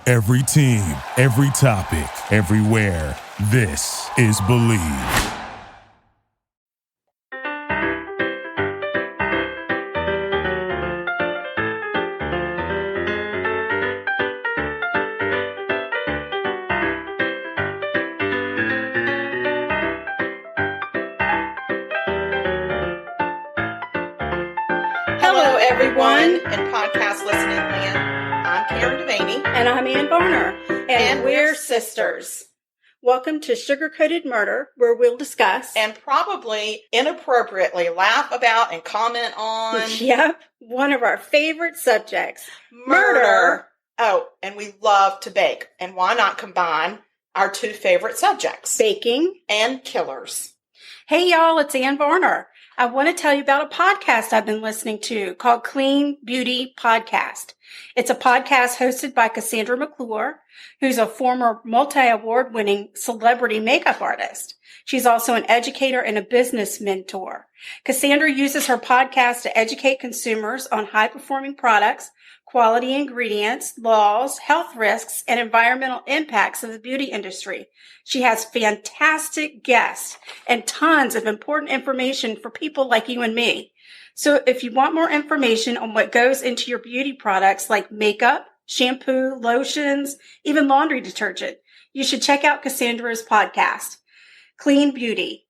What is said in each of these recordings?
Every team, every topic, everywhere. This is Believe. Hello, everyone in podcast listening land. I'm Karen Devaney. And I'm Ann Varner. And we're sisters. Welcome to Sugar Coated Murder, where we'll discuss And probably inappropriately laugh about and comment on Yep, one of our favorite subjects, murder. Oh, and we love to bake. And why not combine our two favorite subjects? baking. And killers. Hey, y'all, it's Ann Varner. I want to tell you about a podcast I've been listening to called Clean Beauty Podcast. It's a podcast hosted by Cassandra McClure, who's a former multi-award winning celebrity makeup artist. She's also an educator and a business mentor. Cassandra uses her podcast to educate consumers on high-performing products, quality ingredients, laws, health risks, and environmental impacts of the beauty industry. She has fantastic guests and tons of important information for people like you and me. So if you want more information on what goes into your beauty products like makeup, shampoo, lotions, even laundry detergent, you should check out Cassandra's podcast, Clean Beauty.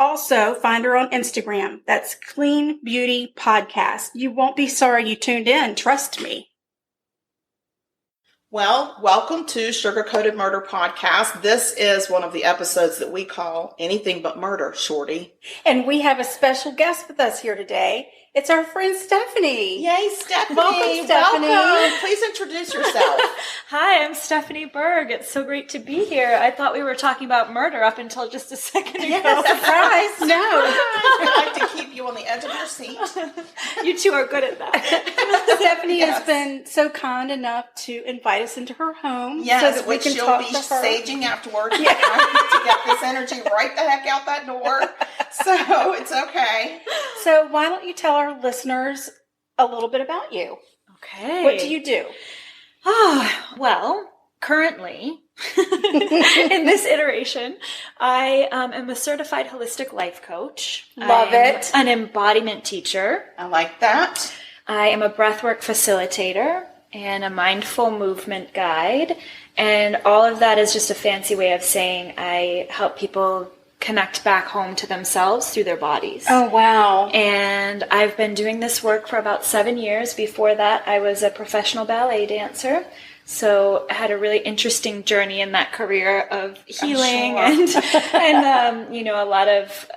Also, find her on Instagram. That's Clean Beauty Podcast. You won't be sorry you tuned in. Trust me. Well, welcome to Sugar Coated Murder Podcast. This is one of the episodes that we call Anything But Murder, Shorty. And we have a special guest with us here today. It's our friend Stephanie. Yay, Stephanie. Welcome, Stephanie. Welcome. Please introduce yourself. Hi, I'm Stephanie Berg. It's so great to be here. I thought we were talking about murder up until just a second ago. Yes, surprise. No. I like to keep you on the edge of your seat. You two are good at that. Stephanie Yes. has been so kind enough to invite us into her home Yes, so that we which can she'll talk be to her. saging afterwards. Yeah. To get this energy right the heck out that door. So it's okay. So why don't you tell our listeners a little bit about you? Okay. What do you do? Well, currently, in this iteration, I am a certified holistic life coach. Love I'm it. An embodiment teacher. I like that. I am a breathwork facilitator and a mindful movement guide. And all of that is just a fancy way of saying I help people connect back home to themselves through their bodies. Oh, wow. And I've been doing this work for about 7 years. Before that, I was a professional ballet dancer. So I had a really interesting journey in that career of healing and a lot of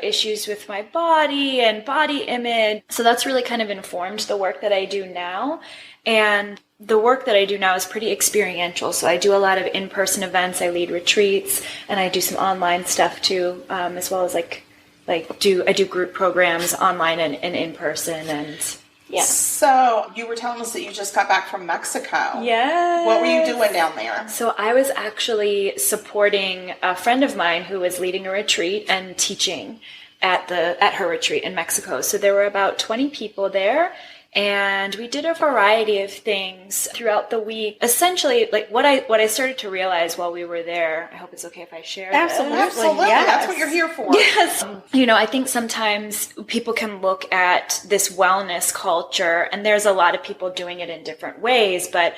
issues with my body and body image. So that's really kind of informed the work that I do now. And the work that I do now is pretty experiential. So I do a lot of in-person events. I lead retreats, and I do some online stuff too, as well as I do group programs online and in person. And yeah. So you were telling us that you just got back from Mexico. Yeah. What were you doing down there? So I was actually supporting a friend of mine who was leading a retreat and teaching at her retreat in Mexico. So there were about 20 people there. And we did a variety of things throughout the week. Essentially, like what I started to realize while we were there, I hope it's okay if I share this. Absolutely. Yes. That's what you're here for. Yes. I think sometimes people can look at this wellness culture, and there's a lot of people doing it in different ways, but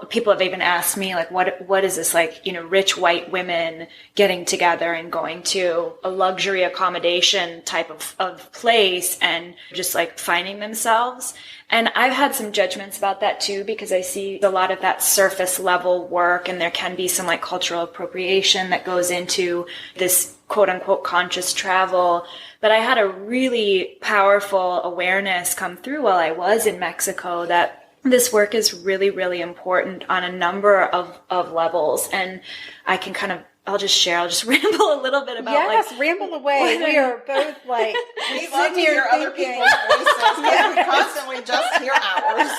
people have even asked me, like, what is this, like, rich white women getting together and going to a luxury accommodation type of place and just like finding themselves. And I've had some judgments about that too, because I see a lot of that surface level work, and there can be some like cultural appropriation that goes into this quote unquote conscious travel. But I had a really powerful awareness come through while I was in Mexico that this work is really, really important on a number of levels. And I can kind of I'll just ramble a little bit about yes, ramble away. We are both like we love to hear other people's voices. We constantly just hear ours.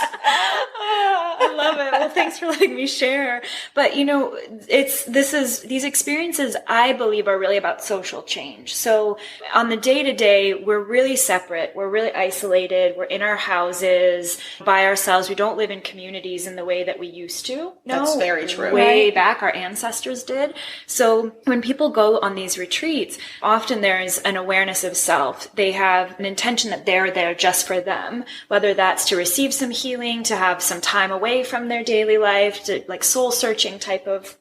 I love it. Well, thanks for letting me share. But these experiences, I believe, are really about social change. So on the day to day, we're really separate. We're really isolated. We're in our houses by ourselves. We don't live in communities in the way that we used to. That's very true. Way back, our ancestors did. So when people go on these retreats, often there's an awareness of self. They have an intention that they're there just for them, whether that's to receive some healing, to have some time away from their daily life, to like soul searching type of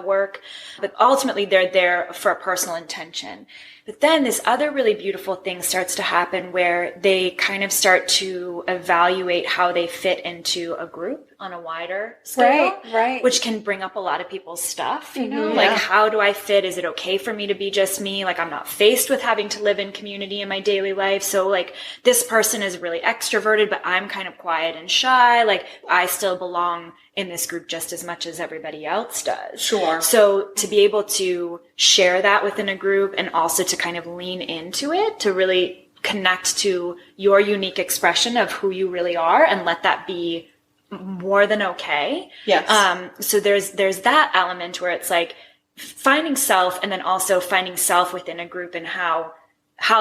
work. But ultimately, they're there for a personal intention. But then this other really beautiful thing starts to happen where they kind of start to evaluate how they fit into a group on a wider scale, right. Which can bring up a lot of people's stuff, you know, like how do I fit? Is it okay for me to be just me? Like I'm not faced with having to live in community in my daily life. So like this person is really extroverted, but I'm kind of quiet and shy. Like I still belong in this group just as much as everybody else does. Sure. So to be able to share that within a group and also to kind of lean into it, to really connect to your unique expression of who you really are and let that be more than okay. Yes. So there's that element where it's like finding self and then also finding self within a group and how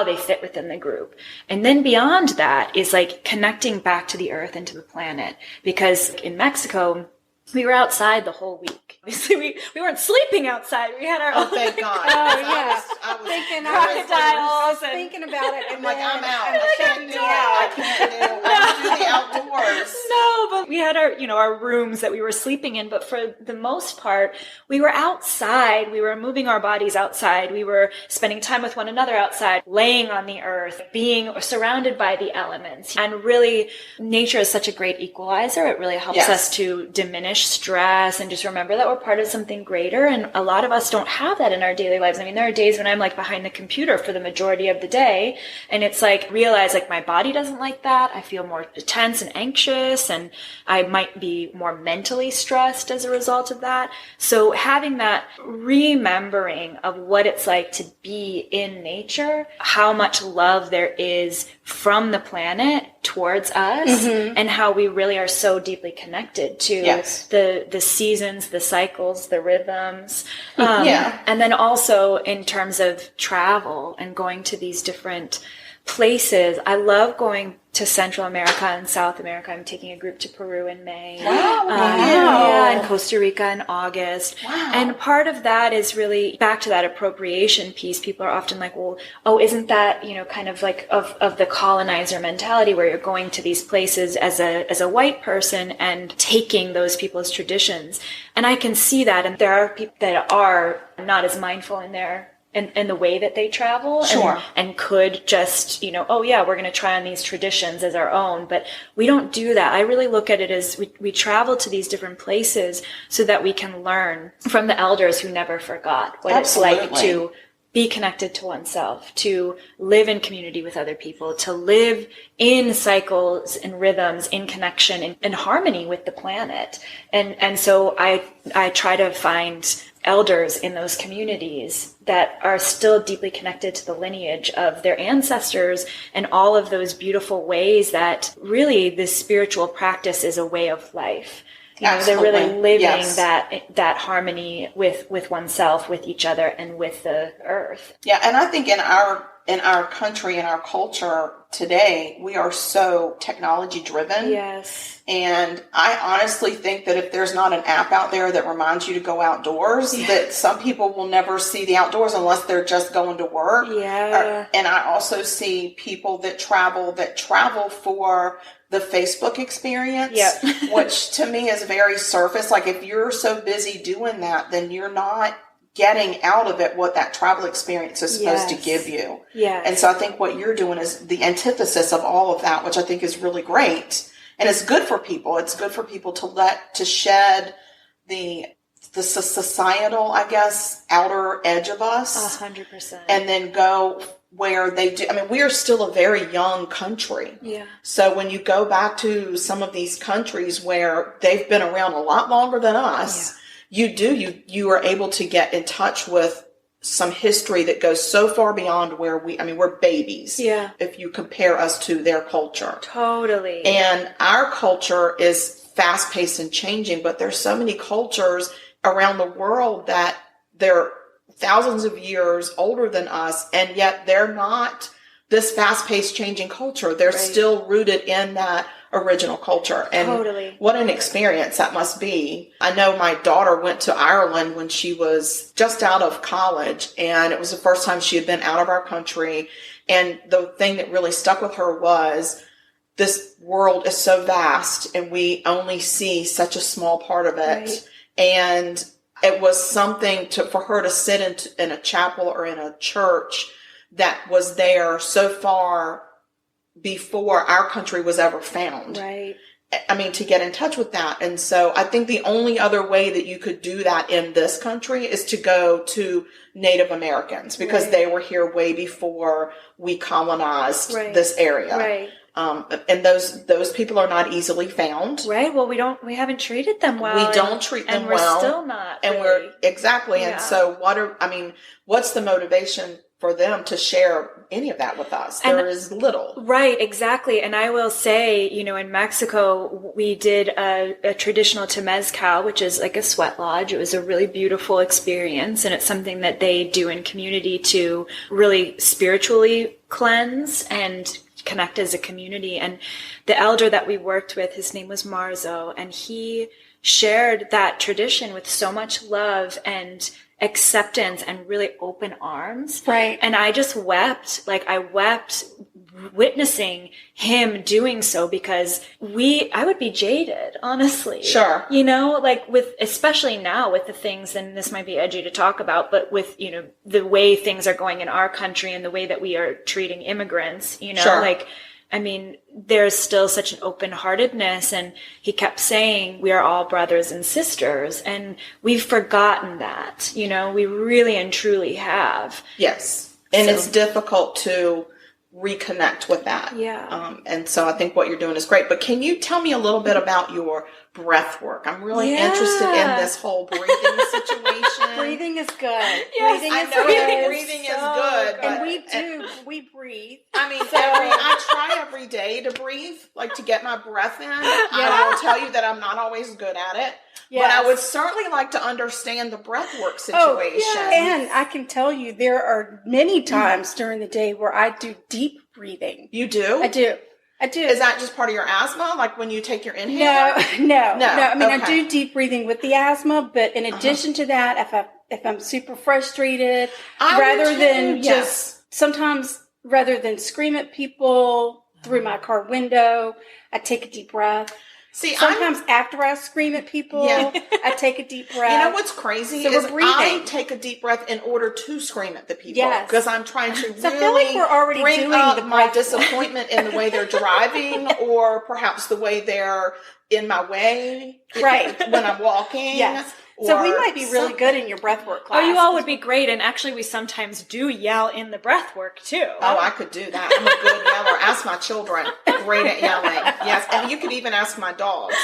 they fit within the group. And then beyond that is like connecting back to the earth and to the planet. Because in Mexico, we were outside the whole week. Obviously, we weren't sleeping outside. We had our Oh, thank God. Oh, yeah. I was crocodiles. Thinking about it. I'm And like, then I'm out. I'm I can't checking do it. you I out. can't do the outdoors. No, but we had our rooms that we were sleeping in. But for the most part, we were outside. We were moving our bodies outside. We were spending time with one another outside, laying on the earth, being surrounded by the elements. And really, nature is such a great equalizer. It really helps us to diminish stress and just remember that we're part of something greater. And a lot of us don't have that in our daily lives. I mean, there are days when I'm like behind the computer for the majority of the day. And it's like, realize like my body doesn't like that. I feel more tense and anxious and I might be more mentally stressed as a result of that. So having that remembering of what it's like to be in nature, how much love there is from the planet towards us and how we really are so deeply connected to the seasons, the cycles, the rhythms. And then also in terms of travel and going to these different places, I love going to Central America and South America. I'm taking a group to Peru in May. Wow. And Costa Rica in August. Wow. And part of that is really back to that appropriation piece. People are often like, well, oh, isn't that, kind of like of the colonizer mentality where you're going to these places as a white person and taking those people's traditions. And I can see that. And there are people that are not as mindful in their and the way that they travel and could just, oh yeah, we're going to try on these traditions as our own. But we don't do that. I really look at it as we travel to these different places so that we can learn from the elders who never forgot what it's like to be connected to oneself, to live in community with other people, to live in cycles and rhythms, in connection, in harmony with the planet. And so I try to find elders in those communities that are still deeply connected to the lineage of their ancestors and all of those beautiful ways that really this spiritual practice is a way of life. They're really living that harmony with oneself, with each other, and with the earth. Yeah, and I think in our country, in our culture today, we are so technology driven. Yes. And I honestly think that if there's not an app out there that reminds you to go outdoors, that some people will never see the outdoors unless they're just going to work. Yeah. And I also see people that travel for the Facebook experience, which to me is very surface. Like if you're so busy doing that, then you're not getting out of it what that travel experience is supposed to give you. Yeah. And so I think what you're doing is the antithesis of all of that, which I think is really great. And it's good for people. It's good for people to shed the societal, I guess, outer edge of us. 100%. And then go where they do. I mean, we are still a very young country. Yeah. So when you go back to some of these countries where they've been around a lot longer than us, you are able to get in touch with some history that goes so far beyond where we're babies. Yeah. If you compare us to their culture. Totally. And our culture is fast paced and changing, but there's so many cultures around the world that they're thousands of years older than us, and yet they're not this fast paced changing culture. They're still rooted in that original culture. And totally. What an experience that must be. I know my daughter went to Ireland when she was just out of college, and it was the first time she had been out of our country. And the thing that really stuck with her was this world is so vast and we only see such a small part of it. Right. And it was something for her to sit in a chapel or in a church that was there so far before our country was ever found. Right. I mean, to get in touch with that. And so I think the only other way that you could do that in this country is to go to Native Americans, because they were here way before we colonized this area. Right. And those people are not easily found. Right. Well, we haven't treated them well. We don't treat them and well. we're still not. And really. And so what's the motivation for them to share any of that with us? There is little. Right, exactly. And I will say, in Mexico, we did a traditional Temazcal, which is like a sweat lodge. It was a really beautiful experience, and it's something that they do in community to really spiritually cleanse and connect as a community. And the elder that we worked with, his name was Marzo, and he shared that tradition with so much love and acceptance and really open arms. Right. And I just wept. I wept witnessing him doing so, because I would be jaded, honestly. Sure. Especially now with the things, and this might be edgy to talk about, but with, the way things are going in our country and the way that we are treating immigrants, Sure. There's still such an open-heartedness, and he kept saying, we are all brothers and sisters, and we've forgotten that, we really and truly have. Yes. And it's difficult to reconnect with that. Yeah. And so I think what you're doing is great. But can you tell me a little bit about your breath work? I'm really interested in this whole breathing situation. Breathing is good. Yes, Breathing is good. And we breathe. I mean, I try every day to breathe, to get my breath in. I will tell you that I'm not always good at it. Yes. But I would certainly like to understand the breath work situation. And I can tell you there are many times during the day where I do deep breathing. You do? I do. Is that just part of your asthma? Like when you take your inhaler? No. I mean, I do deep breathing with the asthma, but in addition to that, if I'm super frustrated, rather than scream at people through my car window, I take a deep breath. See, sometimes after I scream at people, I take a deep breath. You know what's crazy is I take a deep breath in order to scream at the people. Yes. Because I'm trying to I feel like we're already bring doing up my disappointment in the way they're driving, or perhaps the way they're in my way. Right. When I'm walking. Yes. So we might be really good in your breathwork class. Oh, you all would be great. And actually, we sometimes do yell in the breathwork, too. Oh, I could do that. I'm a good yeller. Ask my children. Great at yelling. Yes. And you could even ask my dogs,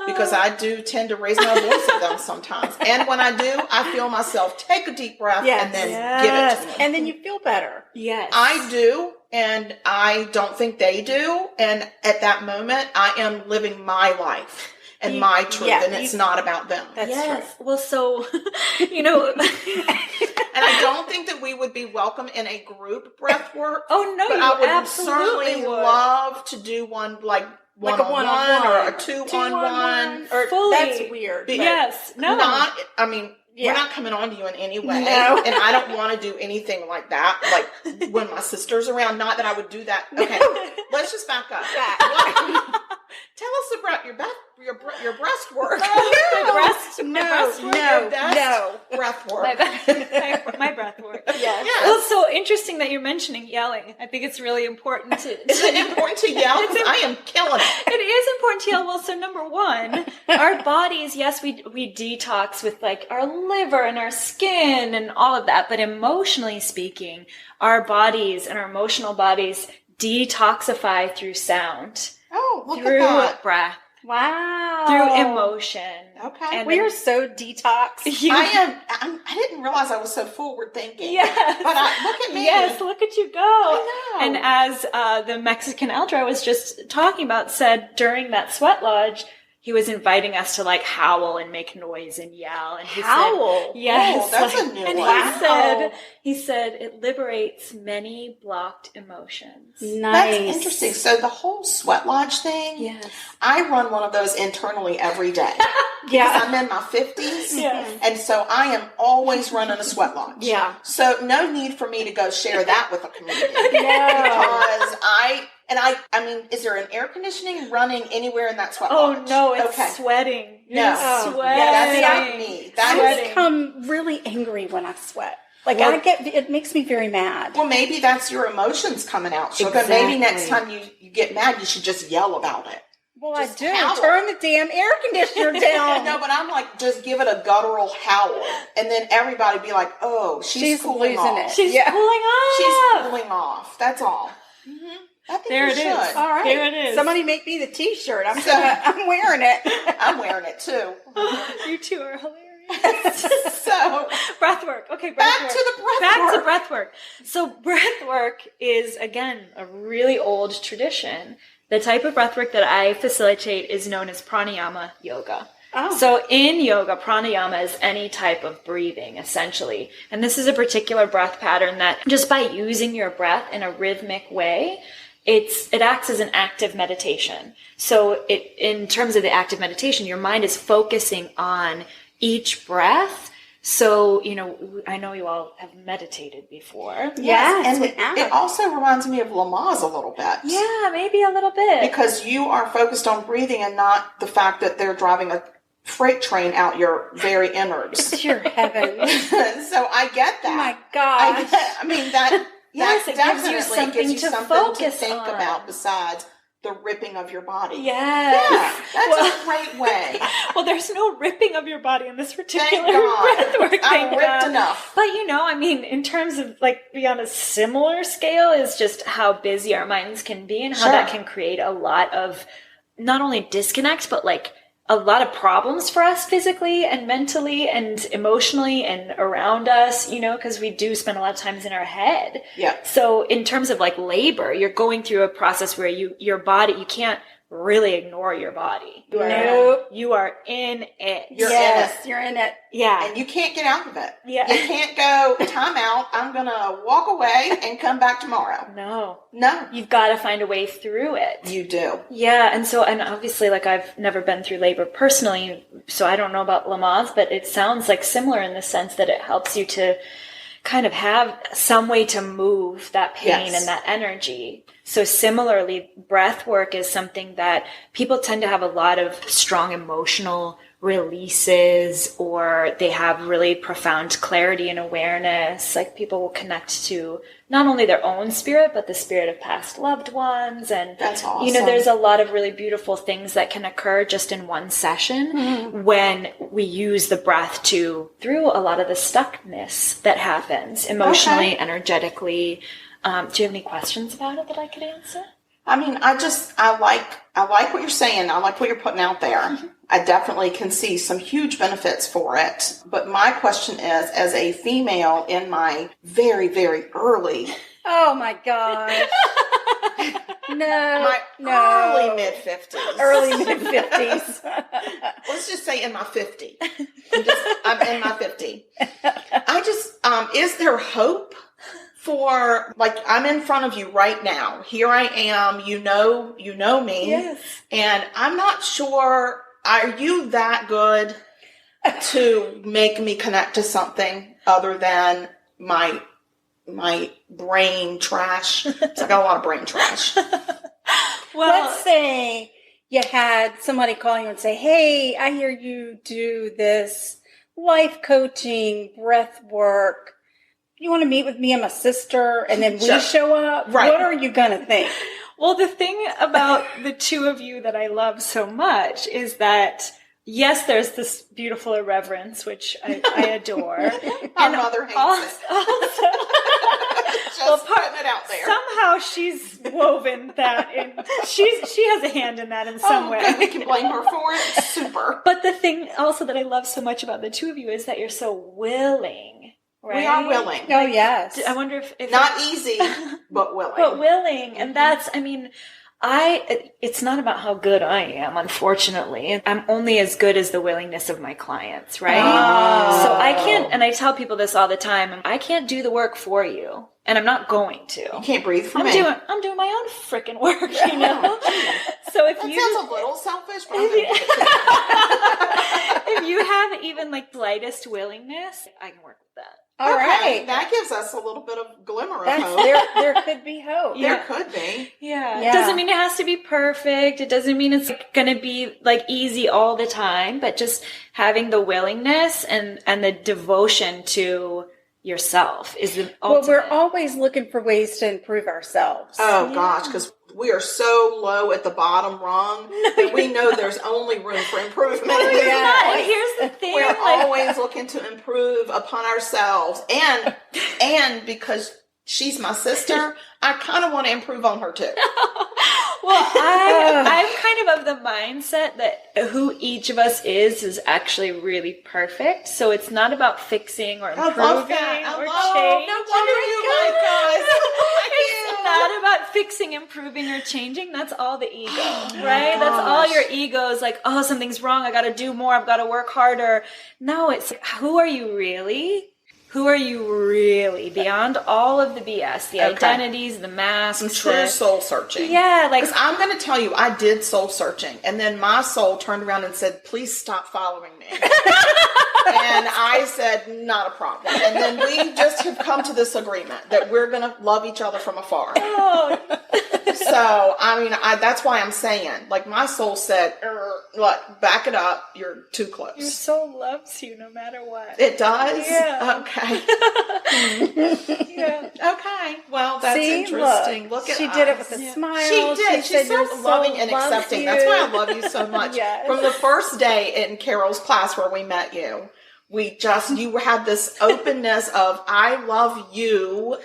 because I do tend to raise my voice at them sometimes. And when I do, I feel myself take a deep breath and then give it to them. And then you feel better. Yes. I do. And I don't think they do. And at that moment, I am living my life. And my truth, and it's not about them. That's true. Well, so, And I don't think that we would be welcome in a group breath work. Oh, no, but you I would absolutely certainly would. love to do one one-on-one or a two-on-one. Or fully. That's weird. Yes. No. We're not coming on to you in any way. No. And I don't want to do anything like that. Like when my sister's around, not that I would do that. Okay, let's just back up. Tell us about your breast work. Breath work. My breath work. Yes. Well, it's so interesting that you're mentioning yelling. I think it's really important to... Is it important to yell? I am killing it. It is important to yell. Well, so number one, our bodies, yes, we detox with our liver and our skin and all of that, but emotionally speaking, our bodies and our emotional bodies detoxify through sound. Oh, look through at that. breath. Wow. through emotion. Okay. And We then- are so detox. I didn't realize I was so forward thinking. Yes. But look at me. Yes, look at you go. I know. And as the Mexican elder I was just talking about said during that sweat lodge, he was inviting us to like howl and make noise and yell. And he Howl? said, yes. Oh, that's a new and one. he said it liberates many blocked emotions. Nice. That's interesting. So the whole sweat lodge thing, Yes. I run one of those internally every day. Yeah. I'm in my 50s. Yes. And so I am always running a sweat lodge. Yeah. So no need for me to go share that with the community. No. Because I mean, is there an air conditioning running anywhere in that sweat lodge? Oh no, it's okay. sweating. No. You're Oh, sweating. Yeah, that's not me. That I is, become really angry when I sweat. Like Well- it makes me very mad. well, maybe that's your emotions coming out. So maybe next Exactly. time you get mad, you should just yell about it. Well, I Just do. howl. Turn the damn air conditioner down. No, but I'm like, just give it a guttural howl. And then everybody be like, oh, she's cooling losing off. it. She's Yeah. cooling off. She's cooling off. That's all. I think There you it is. should. All right. There it is. Somebody make me the T-shirt. I'm wearing it. I'm wearing it too. You two are hilarious. So Breath work. Okay, breath back work. to the breath Back work. to breath work. So breath work is, again, a really old tradition. The type of breath work that I facilitate is known as pranayama yoga. Oh. So in yoga, pranayama is any type of breathing, essentially. And this is a particular breath pattern that just by using your breath in a rhythmic way, it acts as an active meditation. So in terms of the active meditation, your mind is focusing on each breath. So, I know you all have meditated before. Yes, and we have. it also reminds me of Lamaze a little bit. Yeah, maybe a little bit. Because you are focused on breathing and not the fact that they're driving a freight train out your very innards. Dear heaven. So I get Oh my that. God. I mean, that Yes, it gives you definitely something gives you to something focus to think on. about besides the ripping of your body. Yes. Yeah, that's a great way. Well, there's no ripping of your body in this particular Thank God. breathwork. I'm thank ripped God. enough. But in terms of be on a similar scale is just how busy our minds can be and how Sure. that can create a lot of not only disconnect, but a lot of problems for us physically and mentally and emotionally and around us, because we do spend a lot of times in our head. Yeah. So in terms of labor, you're going through a process where your body, you can't really ignore your body. Nope. You are in it. You're Yes, you're in it. Yeah. And you can't get out of it. Yeah. You can't go, time out, I'm going to walk away and come back tomorrow. No. No, You've got to find a way through it. you do. Yeah, and obviously, I've never been through labor personally, so I don't know about Lamaze, but it sounds similar in the sense that it helps you to kind of have some way to move that pain Yes. and that energy. So similarly, breath work is something that people tend to have a lot of strong emotional releases, or they have really profound clarity and awareness. People will connect to not only their own spirit, but the spirit of past loved ones. And, That's awesome. there's a lot of really beautiful things that can occur just in one session when we use the breath through a lot of the stuckness that happens emotionally, Okay. energetically. Do you have any questions about it that I could answer? I mean, I like what you're saying. I like what you're putting out there. I definitely can see some huge benefits for it. But my question is, as a female in my very, very early, Oh my gosh. my No. early mid-50s. Early mid-50s. Let's just say in my 50. I'm in my 50. I just, is there hope for, I'm in front of you right now. Here I am. You know me. Yes. And I'm not sure, are you that good to make me connect to something other than my brain trash? So I got a lot of brain trash. Well, Let's say you had somebody call you and say, hey, I hear you do this life coaching, breath work. You want to meet with me and my sister, and then we Sure. show up? Right. What are you going to think? well, the thing about the two of you that I love so much is that, yes, there's this beautiful irreverence, which I adore. My mother hates it. Just putting it out there. Somehow she's woven that in. She has a hand in that in some way. Okay, we can blame her for it. Super. But the thing also that I love so much about the two of you is that you're so willing. Right? We are willing. Oh, yes. I wonder if Not easy, but willing. but willing. And that's, I mean, it's not about how good I am, unfortunately. I'm only as good as the willingness of my clients, right? Oh. So I can't, and I tell people this all the time, I can't do the work for you. And I'm not going to. You can't breathe for me. I'm doing my own freaking work, you know? So if That you sounds a little selfish, but I'm gonna give it to you. if you have even like slightest willingness, I can work with that. All right. That gives us a little bit of glimmer of That's, hope. there could be hope. There could be. Yeah. Yeah. It doesn't mean it has to be perfect. It doesn't mean it's going to be like easy all the time, but just having the willingness and the devotion to yourself is the ultimate. Well, we're always looking for ways to improve ourselves. Oh gosh, because we are so low at the bottom rung that we know there's only room for improvement. No, in this it's not. life. And here's the thing. We're like- always looking to improve upon ourselves, and because she's my sister, I kind of want to improve on her too. Well, I'm kind of the mindset that who each of us is actually really perfect. So it's not about fixing or improving I love that. or No wonder you like us. It's not about fixing, improving, or changing. That's all the ego, right? That's all your ego is like, oh, something's wrong. I got to do more. I've got to work harder. No, it's who are you really? Who are you really beyond all of the BS, the identities, the masks, Some true soul searching. Yeah, like because I'm going to tell you, I did soul searching, and then my soul turned around and said, "Please stop following me." And I said, "Not a problem." And then we just have come to this agreement that we're going to love each other from afar. oh, So, I mean, that's why I'm saying, like, my soul said, "Look, back it up. You're too close." your soul loves you no matter what. It does? Yeah. Okay. Yeah. Okay. Well, that's See, interesting. Look at she us. did it with a smile. She did. She said She's your so soul loving and loves accepting. you. That's why I love you so much. Yes. From the first day in Carol's class where we met you, you had this openness of, I love you.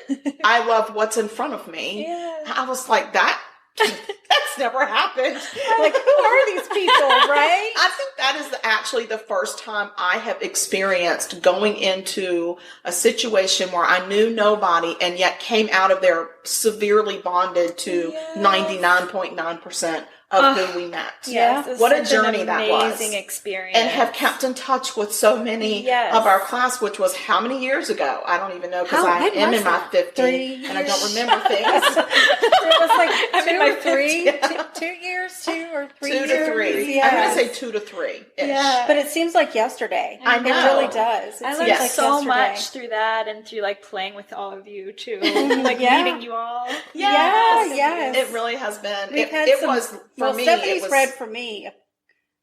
I love what's in front of me. Yeah. I was like, that's never happened. Like, who are these people, right? I think that is actually the first time I have experienced going into a situation where I knew nobody and yet came out of there severely bonded to 99.9% of who we met. Yes, it's What a such an journey that was. amazing experience. And have kept in touch with so many Yes. of our class, which was how many years ago? I don't even know because I When am was in my that? 50s 3 and I don't years? remember things. It was like I'm in two my or three, 50s. 2 years, 2 or 3 2 years. to 3. Yes. I'm going to say 2 to 3-ish. Yeah. But it seems like yesterday. I know. It really does. It I seems learned like so yesterday. much through that and through like playing with all of you too. Like Yeah. meeting you all. Yes. It really has been. We've had It some, was, for well, me, Stephanie's it was. read for me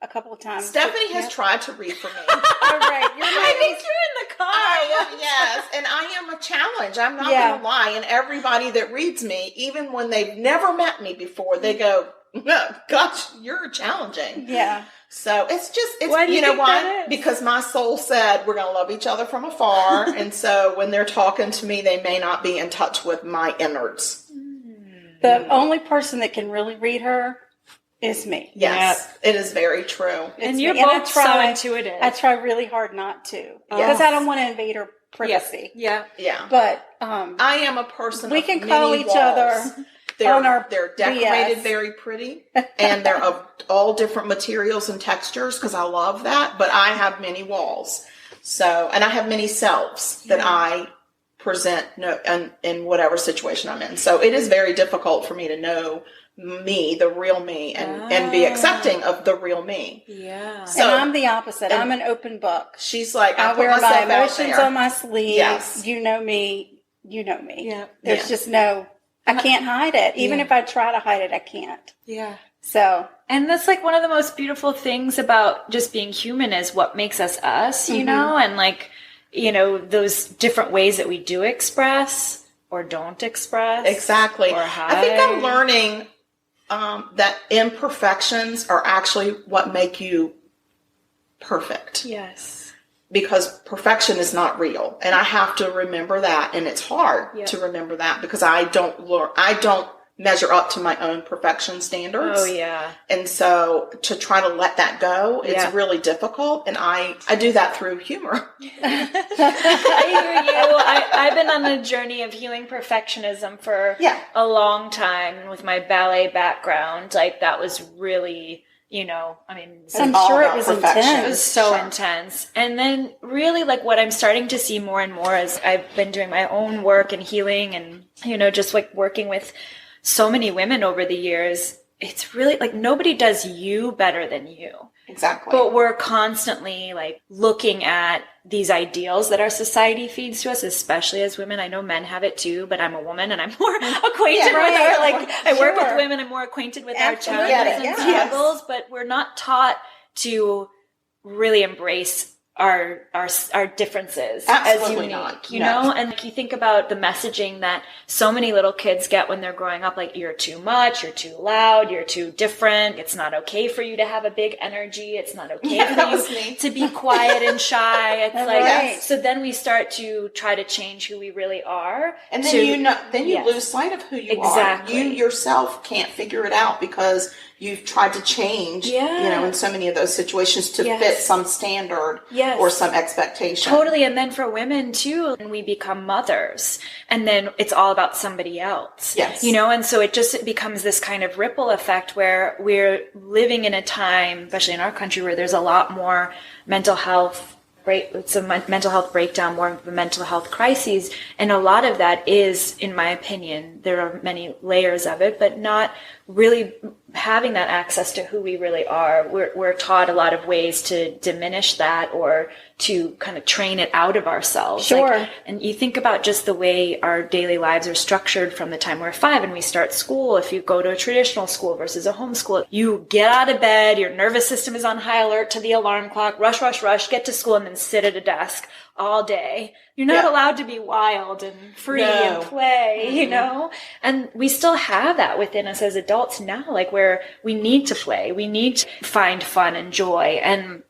a couple of times. Stephanie has Yep. tried to read for me. All right. You're I my think you're in the car. Yes, and I am a challenge. I'm not Yeah. going to lie. And everybody that reads me, even when they've never met me before, they go, "Gosh, you're challenging." Yeah. So it's Why do you you know think that why? is? Because my soul said we're going to love each other from afar, and so when they're talking to me, they may not be in touch with my innards. The only person that can really read her is me. Yes, it is very true. And It's you're me. And I both try- so intuitive. I try really hard not to because Yes. I don't want to invade her privacy. Yeah. Yeah, But I am a person. we of can call many each walls. other on our They're decorated BS. very pretty, and they're of all different materials and textures because I love that. But I have many walls, and I have many selves that I present in whatever situation I'm in. So it is very difficult for me to know me, the real me, and be accepting of the real me. Yeah. So and I'm the opposite. I'm an open book. she's like, I I put wear my myself out emotions there. on my sleeve. Yes. You know me. You know me. Yeah. There's Yeah. just no, I can't hide it. Even Yeah. if I try to hide it, I can't. Yeah. So, And that's like one of the most beautiful things about just being human is what makes us us, you know, and like, you know, those different ways that we do express or don't express. Exactly. Or hide. I think I'm learning that imperfections are actually what make you perfect. Yes. because perfection is not real. And I have to remember that. And it's hard to remember that because I don't measure up to my own perfection standards. Oh, yeah. And so to try to let that go, it's really difficult. And I do that through humor. I hear you. I've been on a journey of healing perfectionism for a long time. And with my ballet background, like that was really, I mean, I'm sure it was intense. It was so intense. And then really like what I'm starting to see more and more as I've been doing my own work and healing and, just like working with so many women over the years, it's really like nobody does you better than you. Exactly. But we're constantly like looking at these ideals that our society feeds to us, especially as women. I know men have it too, but I'm a woman and I'm more acquainted with our, I work with women, I'm more acquainted with our challenges and struggles, but we're not taught to really embrace our differences as unique, you know? And like, you think about the messaging that so many little kids get when they're growing up, like you're too much, you're too loud, you're too different. It's not okay for you to have a big energy. It's not okay for you to be quiet and shy. It's so then we start to try to change who we really are. And then you lose sight of who you are. You yourself can't figure it out because you've tried to change, in so many of those situations to fit some standard or some expectation. Totally. And then for women too, when we become mothers and then it's all about somebody else, and so it becomes this kind of ripple effect where we're living in a time, especially in our country, where there's a lot more mental health it's a mental health breakdown, more of a mental health crises. And a lot of that is, in my opinion, there are many layers of it, but not really having that access to who we really are. We're taught a lot of ways to diminish that or to kind of train it out of ourselves. Sure. And you think about just the way our daily lives are structured from the time we're 5 and we start school. If you go to a traditional school versus a homeschool, you get out of bed, your nervous system is on high alert to the alarm clock, rush, get to school, and then sit at a desk all day. You're not allowed to be wild and free and play, you know? And we still have that within us as adults now, like where we need to play, we need to find fun and joy. And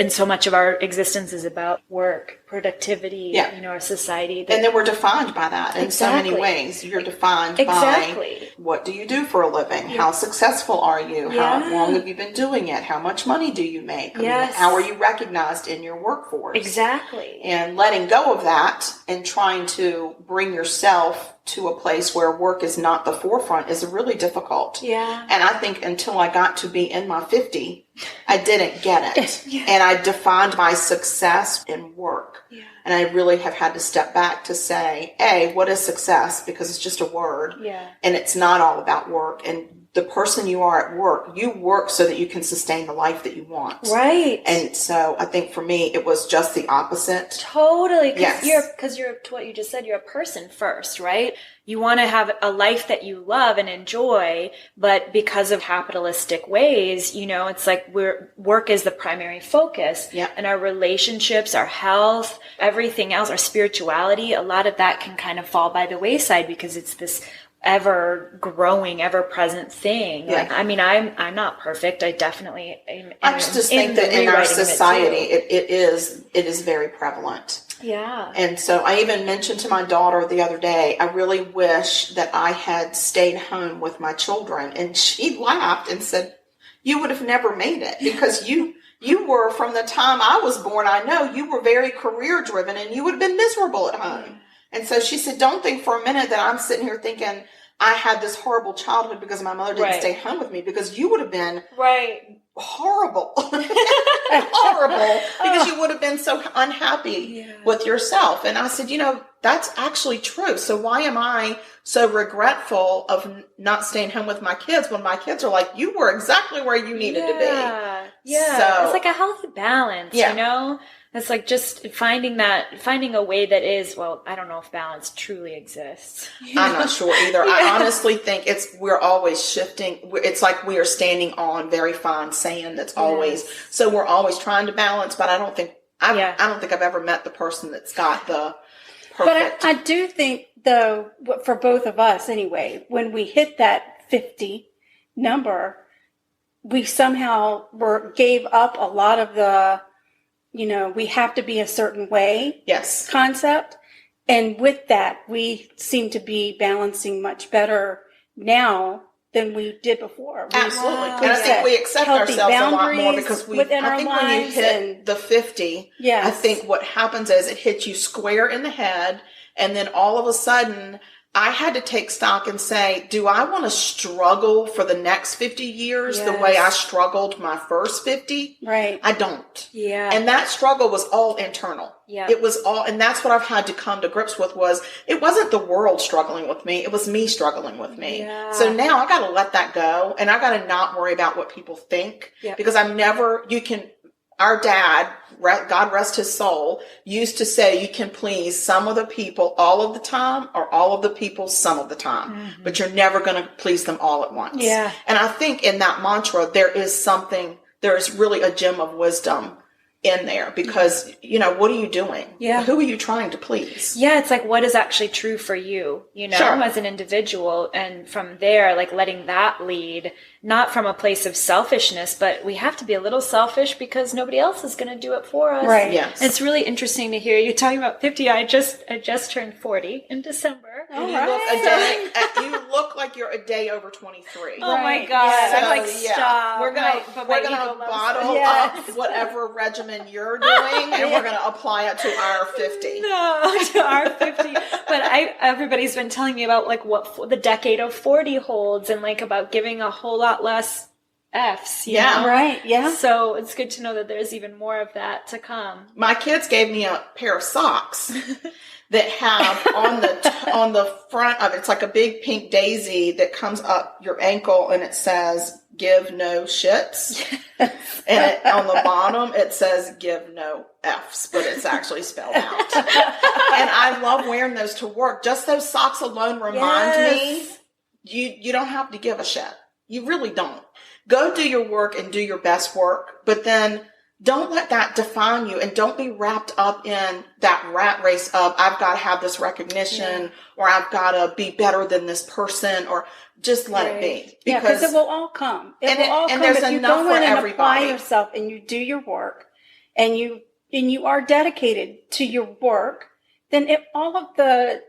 so much of our existence is about work, productivity, our society. And then we're defined by that in so many ways. You're defined by what do you do for a living? How successful are you? How long have you been doing it? How much money do you make? I mean, how are you recognized in your workforce? Exactly. And letting go of that and trying to bring yourself to a place where work is not the forefront is really difficult. Yeah. And I think until I got to be in my 50, I didn't get it. And I defined my success in work. Yeah. And I really have had to step back to say, what is success? Because it's just a word. Yeah. And it's not all about work. And the person you are at work, you work so that you can sustain the life that you want. Right. And so I think for me, it was just the opposite. Totally. Because you're what you just said, you're a person first, right? You want to have a life that you love and enjoy, but because of capitalistic ways, it's like work is the primary focus. Yeah. And our relationships, our health, everything else, our spirituality, a lot of that can kind of fall by the wayside because it's this ever growing, ever present thing. Yeah. Like, I mean, I'm not perfect. I definitely am. I just think that in our society, it is very prevalent. Yeah. And so I even mentioned to my daughter the other day, I really wish that I had stayed home with my children. And she laughed and said, you would have never made it because you were, from the time I was born, I know you were very career driven and you would have been miserable at home. And so she said, don't think for a minute that I'm sitting here thinking I had this horrible childhood because my mother didn't stay home with me, because you would have been horrible. Horrible. Because you would have been so unhappy with yourself. And I said, that's actually true. So why am I so regretful of not staying home with my kids when my kids are like, you were exactly where you needed to be? Yeah. So, it's like a healthy balance, It's like just finding a way that is, well, I don't know if balance truly exists. I'm not sure either. I honestly think we're always shifting. It's like we are standing on very fine sand that's always, so we're always trying to balance, but I don't think I've ever met the person that's got the perfect. But I do think, though, for both of us anyway, when we hit that 50 number, we somehow gave up a lot of the we have to be a certain way Yes. concept. And with that, we seem to be balancing much better now than we did before. Absolutely. And I think we accept ourselves a lot more because I think when you hit the 50, I think what happens is it hits you square in the head. And then all of a sudden, I had to take stock and say, do I want to struggle for the next 50 years the way I struggled my first 50? Right. I don't. Yeah. And that struggle was all internal. Yeah. It was all, and that's what I've had to come to grips with it wasn't the world struggling with me. It was me struggling with me. Yeah. So now I got to let that go and I got to not worry about what people think because our dad, God rest his soul, used to say you can please some of the people all of the time or all of the people some of the time, but you're never going to please them all at once. Yeah. And I think in that mantra, there is really a gem of wisdom in there because, what are you doing? Yeah. Who are you trying to please? Yeah. It's like, what is actually true for you, as an individual. And from there, like letting that lead, not from a place of selfishness, but we have to be a little selfish because nobody else is going to do it for us. Right. Yes. It's really interesting to hear you talking about 50. I just turned 40 in December. And you look like you're a day over 23. Oh my God. So, I'm like, stop. We're gonna bottle up whatever regimen you're doing and we're gonna apply it to our 50. No, to our 50. But everybody's been telling me about like what the decade of 40 holds and like about giving a whole lot less F's. You know? Right. Yeah. So it's good to know that there's even more of that to come. My kids gave me a pair of socks that have on the front of it, it's like a big pink daisy that comes up your ankle and it says give no shits. And on the bottom it says give no F's, but it's actually spelled out. And I love wearing those to work. Just those socks alone remind me you don't have to give a shit. You really don't. Go do your work and do your best work, but then don't let that define you and don't be wrapped up in that rat race of I've got to have this recognition or I've got to be better than this person or just let it be. Because it will all come. It will all come there's if you enough go for in and everybody. apply yourself and you do your work and you are dedicated to your work, then all of the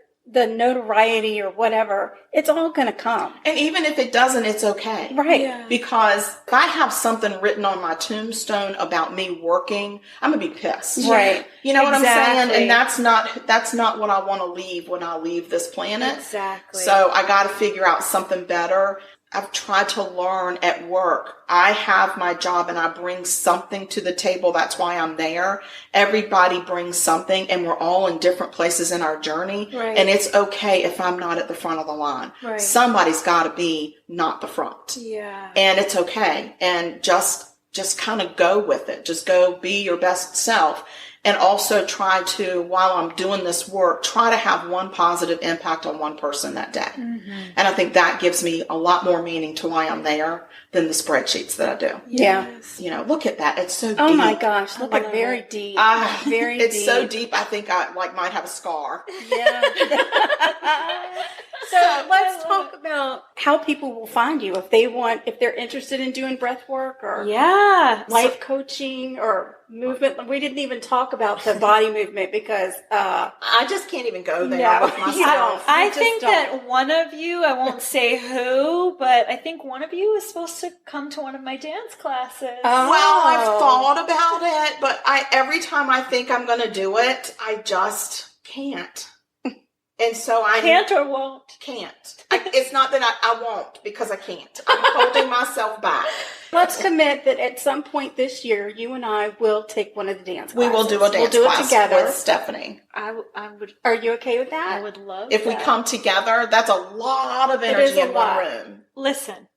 notoriety or whatever, it's all going to come. And even if it doesn't, it's okay. Right. Yeah. Because if I have something written on my tombstone about me working, I'm going to be pissed. Right. You know what I'm saying? Exactly. And that's not what I want to leave when I leave this planet. Exactly. So I got to figure out something better. I've tried to learn at work. I have my job and I bring something to the table. That's why I'm there. Everybody brings something and we're all in different places in our journey. Right. And it's okay if I'm not at the front of the line. Right. Somebody's got to be not the front. Yeah. And it's okay. And just kind of go with it. Just go be your best self. And also try to, while I'm doing this work, try to have one positive impact on one person that day. Mm-hmm. And I think that gives me a lot more meaning to why I'm there than the spreadsheets that I do. Yes. Look at that. It's so deep. Oh my gosh. Look at very deep. Very it's deep. so deep. I think I might have a scar. Yeah. So let's talk about how people will find you if they're interested in doing breath work or life coaching or movement. We didn't even talk about the body movement because I just can't even go there with myself. I think that one of you, I won't say who, but I think one of you is supposed to come to one of my dance classes. Well, I've thought about it, but every time I think I'm going to do it, I just can't. And so I can't or won't. Can't. It's not that I won't because I can't. I'm holding myself back. Let's commit that at some point this year, you and I will take one of the dance classes. We will do a dance class it together with Stephanie. I would. Are you okay with that? I would love if that. we come together, that's a lot of energy in one room. Listen.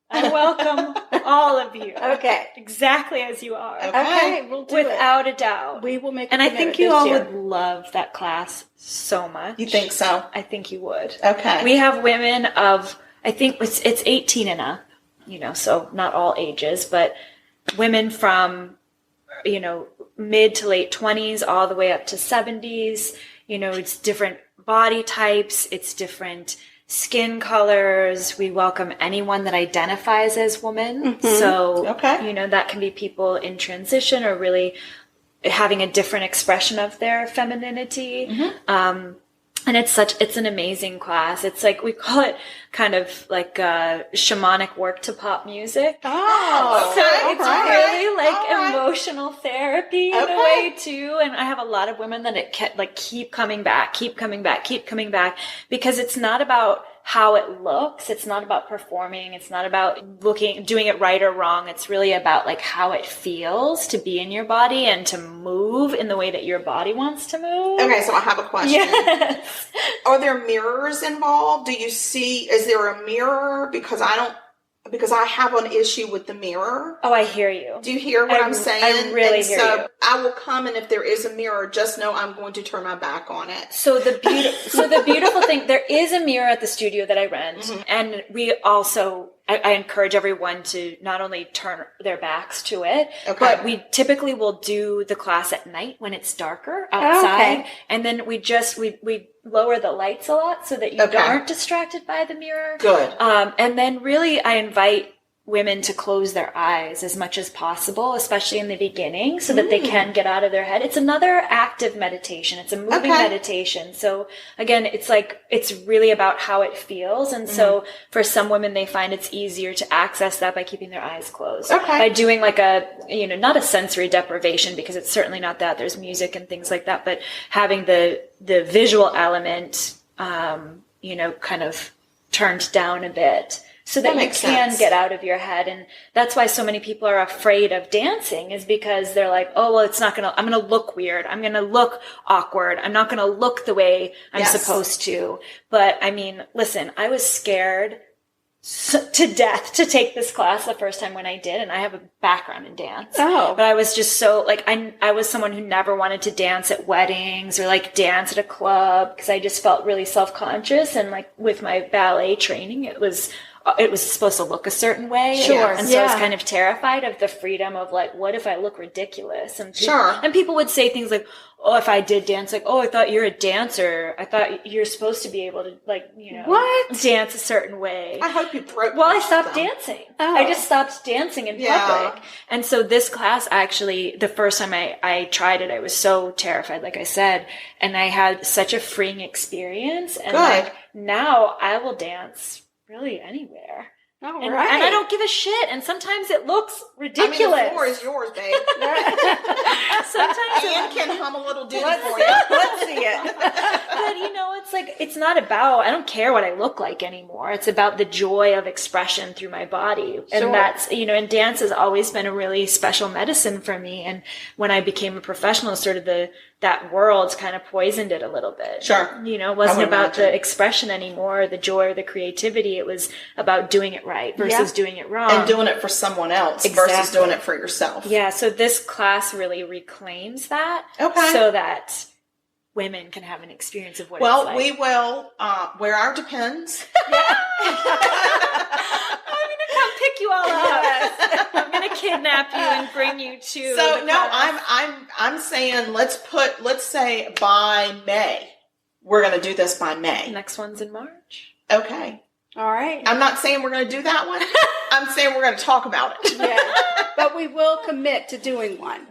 I welcome all of you. Okay. Exactly as you are. Okay, we'll do without a doubt. We will make and I think you all would love that class so much. You think so? I think you would. Okay. We have women of, I think it's 18 and up, so not all ages, but women from, mid to late 20s all the way up to 70s. It's different body types. It's different skin colors. We welcome anyone that identifies as woman. So, that can be people in transition or really having a different expression of their femininity. And it's an amazing class. It's like, we call it kind of like shamanic work to pop music. Oh, so it's really like emotional therapy in a way too. And I have a lot of women that keep coming back, because it's not about how it looks. It's not about performing. It's not about doing it right or wrong. It's really about like how it feels to be in your body and to move in the way that your body wants to move. Okay, so I have a question. Yes. Are there mirrors involved? Do you see, is there a mirror? Because I have an issue with the mirror. Oh, I hear you. Do you hear what I'm saying? I really hear you. I will come, and if there is a mirror, just know I'm going to turn my back on it. So the beautiful thing, there is a mirror at the studio that I rent, and we also, I encourage everyone to not only turn their backs to it, but we typically will do the class at night when it's darker outside, and then we lower the lights a lot so that you aren't distracted by the mirror. Good. And then really I invite women to close their eyes as much as possible, especially in the beginning, so that they can get out of their head. It's another active meditation. It's a moving meditation. So again, it's really about how it feels. And so for some women, they find it's easier to access that by keeping their eyes closed. By doing like not a sensory deprivation, because it's certainly not that. There's music and things like that, but having the visual element, kind of turned down a bit, so that you can get out of your head. And that's why so many people are afraid of dancing, is because they're like, oh, well, I'm going to look weird. I'm going to look awkward. I'm not going to look the way I'm supposed to. But I mean, listen, I was scared to death to take this class the first time when I did. And I have a background in dance. But I was just so I was someone who never wanted to dance at weddings or like dance at a club, because I just felt really self-conscious. And like with my ballet training, it was supposed to look a certain way. And so I was kind of terrified of the freedom of like, what if I look ridiculous? And people would say things like, oh, if I did dance, like, oh, I thought you're a dancer. I thought you're supposed to be able to dance a certain way. I hope you broke. Well, I stopped dancing. I just stopped dancing in public. And so this class, actually, the first time I tried it, I was so terrified, like I said, and I had such a freeing experience. And like now I will dance really anywhere. And I don't give a shit. And sometimes it looks ridiculous. I mean, the floor is yours, babe. Sometimes Anne can hum a little ditty for you. Let's see it. But it's like, it's not about, I don't care what I look like anymore. It's about the joy of expression through my body. And that's, and dance has always been a really special medicine for me. And when I became a professional, sort of that world kind of poisoned it a little bit. It wasn't about the expression anymore, the joy or the creativity. It was about doing it right versus doing it wrong. And doing it for someone else versus doing it for yourself. Yeah, so this class really reclaims that. So that women can have an experience of what it's like. Well, we will wear our Depends. I'm going to come pick you all up. I'm going to kidnap you and bring you to So no, I'm saying let's say by May. We're going to do this by May. Next one's in March. Okay. All right. I'm not saying we're going to do that one. I'm saying we're going to talk about it. But we will commit to doing one.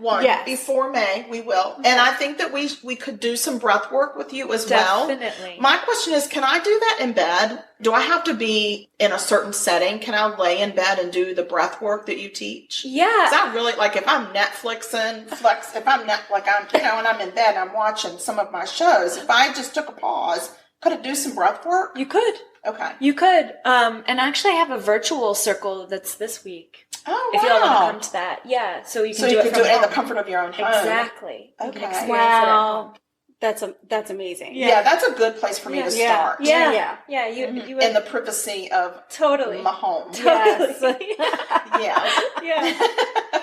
Before May, we will. And I think that we could do some breath work with you as well. Definitely. My question is, can I do that in bed? Do I have to be in a certain setting? Can I lay in bed and do the breath work that you teach? Yeah. Because I really, like, if I'm Netflixing, and I'm in bed and I'm watching some of my shows, if I just took a pause, could I do some breath work? You could. Okay. You could. And actually I have a virtual circle that's this week. Oh, wow. If you all want to come to that. Yeah. So you can do it in the comfort of your own home. Exactly. Okay. Wow. That's amazing. Yeah, that's a good place for me to start. Yeah. You in the privacy of my home. Totally. Yeah.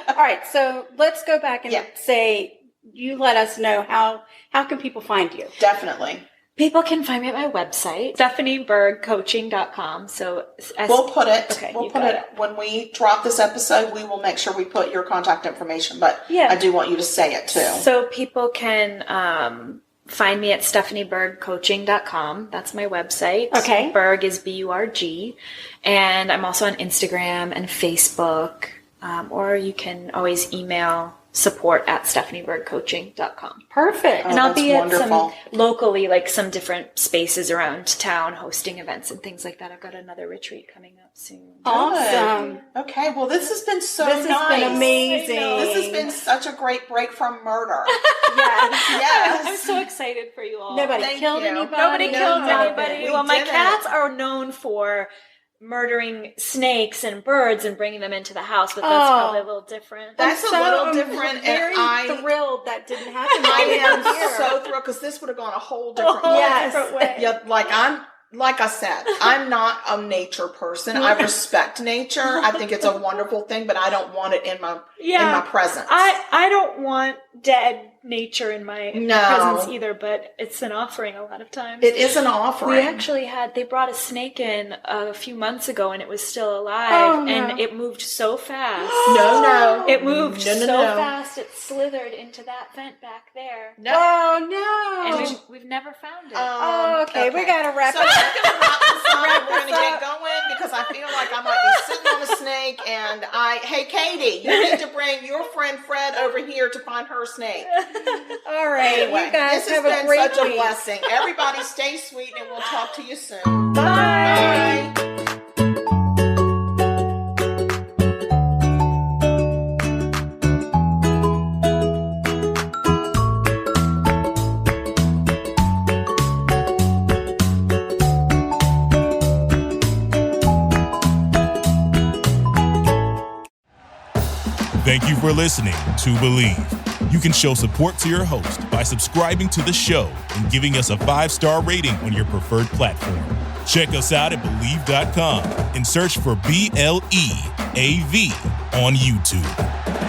All right. So let's go back and say, you let us know how can people find you? Definitely. People can find me at my website, StephanieBergCoaching.com. So we'll put it when we drop this episode. We will make sure we put your contact information. But I do want you to say it too. So people can find me at stephaniebergcoaching.com. That's my website. Okay. Berg is B-U-R-G. And I'm also on Instagram and Facebook. Or you can always email support@stephaniebergcoaching.com. Perfect. And I'll that's be at wonderful. some locally, like some different spaces around town hosting events and things like that. I've got another retreat coming up soon. Awesome. Okay, well, this has been so This nice. has been amazing. This has been such a great break from murder. Yes. Yes. I'm so excited for you all. Nobody Thank killed you. anybody. Nobody killed no, anybody. we Well, my didn't. cats are known for murdering snakes and birds and bringing them into the house, but that's probably a little different. That's a little different, and Very I- thrilled that didn't happen. I am here. so thrilled because this would have gone a whole different whole way. Yes. different way. Yeah, like I said, I'm not a nature person. I respect nature. I think it's a wonderful thing, but I don't want it in my presence. I don't want dead nature in my No. presence either, but it's an offering a lot of times. It is an offering. We actually they brought a snake in a few months ago and it was still alive, Oh, no. and it moved so fast. No. It moved No, no, so no. fast it slithered into that vent back there. No. Oh no! And we've never found it. Okay, we gotta wrap So it we're up. going to wrap this up. Wrap We're going to this get up. going because I feel like I might be sitting on a snake. And hey, Katie, you need to bring your friend Fred over here to find her snake. All right, Anyway, you guys this have has a been great such week. a blessing. Everybody stay sweet, and we'll talk to you soon. Bye. Bye. Thank you for listening to Believe. You can show support to your host by subscribing to the show and giving us a 5-star rating on your preferred platform. Check us out at Believe.com and search for BLEAV on YouTube.